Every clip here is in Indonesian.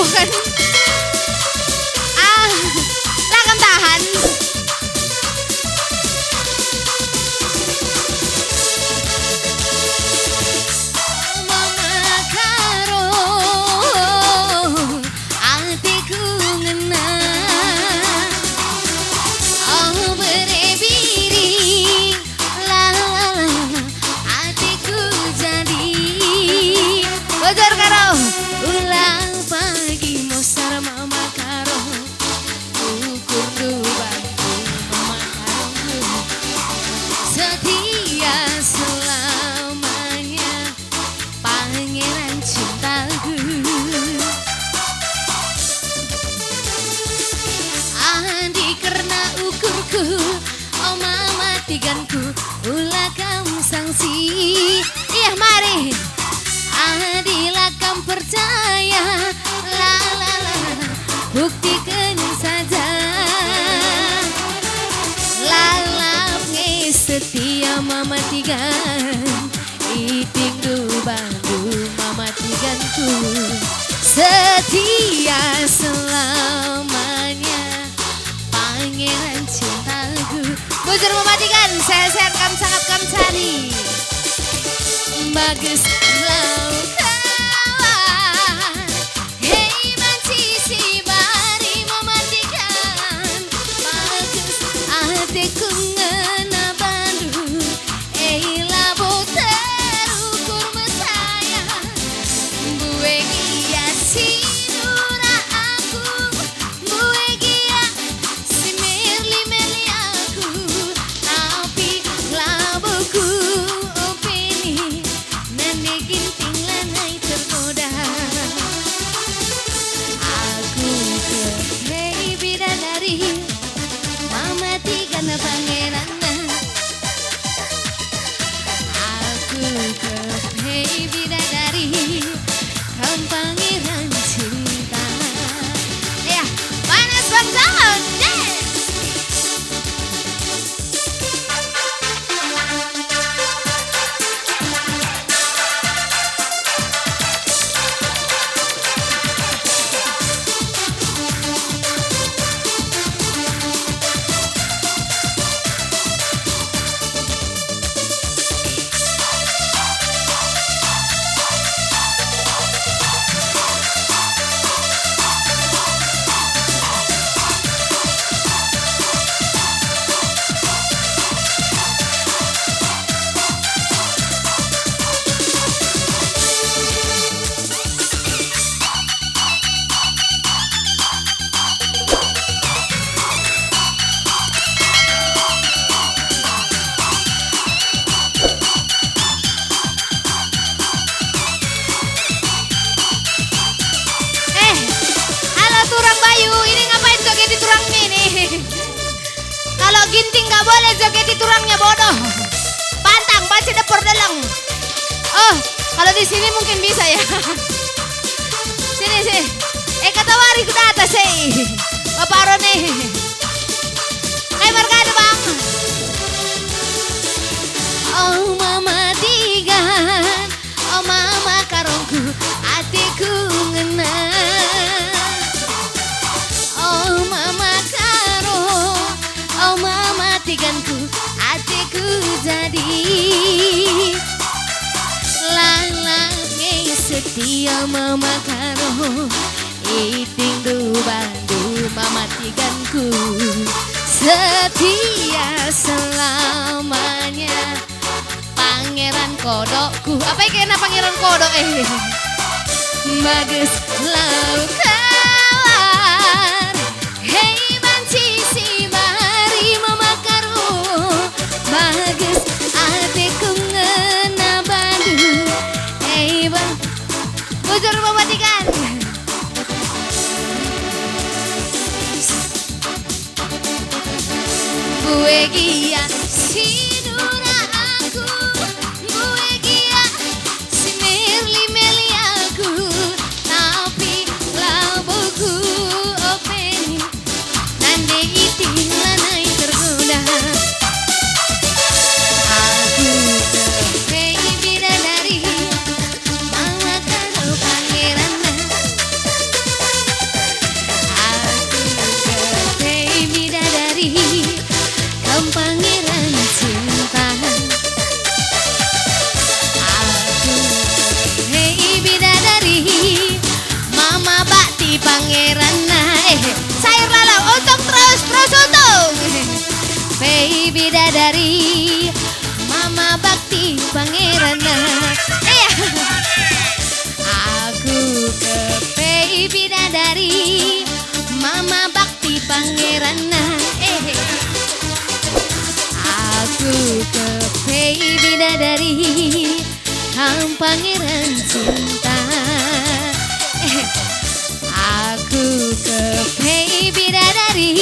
kan. Ah, lakam tahan. Mama karo atiku ngena. Oh berebiri la la la atiku jadi. Bocor karo ulang pagi mosar mama karo ukur bantu mama karo setia selamanya pangeran cintaku. Andi karena ukurku oh mama tiganku ulah kamu sangsi. Iya mari Adila kamu percaya la la la buktikan saja lalap setia mama tigan iting du bandu mama tiganku setia selamanya pangeran cintaku. Bujur mama tigan saya kam sangat kam cari bagus lau kawan. Hei banci si bari mematikan bagus adekku ngena bandu. Labo terukur mesaya buegia sinura aku buegia si merli aku tapi laboku opini nane ginting lanai tergoda. Aku ke hei bidadari mama tiga na pangeran. Aku ke hei bidadari kamu pangeran cinta. Ya panas bang sound dance. Kalau ginting gak boleh joget di turangnya bodoh. Pantang baca dapur dalang. Oh, kalau di sini mungkin bisa ya. Sini. Kata wari ke atas Bapak Rone. Markado bang. Oh mama tigan, oh mama karongku, hatiku ngena. Oh mama karo, oh mama tiganku, hatiku jadi. Lalangnya setia mama karo, iting du bandu mama tiganku, setia selamanya. Pangeran kodokku, apa yang kena pangeran kodok bagus lau kawan. Hei banci si bari mama karo, bagus adekku ngena bandu. Hei bang, bujur mama tigan. Gue gia si dura aku, gue gia si meli aku, tapi lau bidadari, Mama bakti pangeran. Aku kepe bidadari, Mama bakti pangeran. Aku kepe bidadari, Kang pangeran cinta. Aku kepe bidadari,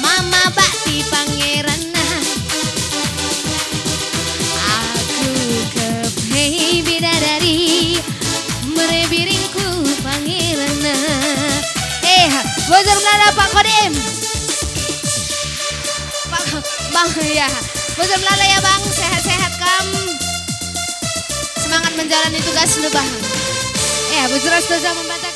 Mama bakti pangeran. Aku kepe bidadari, merebiringku pangeran. Bozor Melala Pak Kodim. Bang ya, Bozor Melala ya bang, sehat-sehat kam. Semangat menjalani tugas lu bang. Bozor Astoja membaca.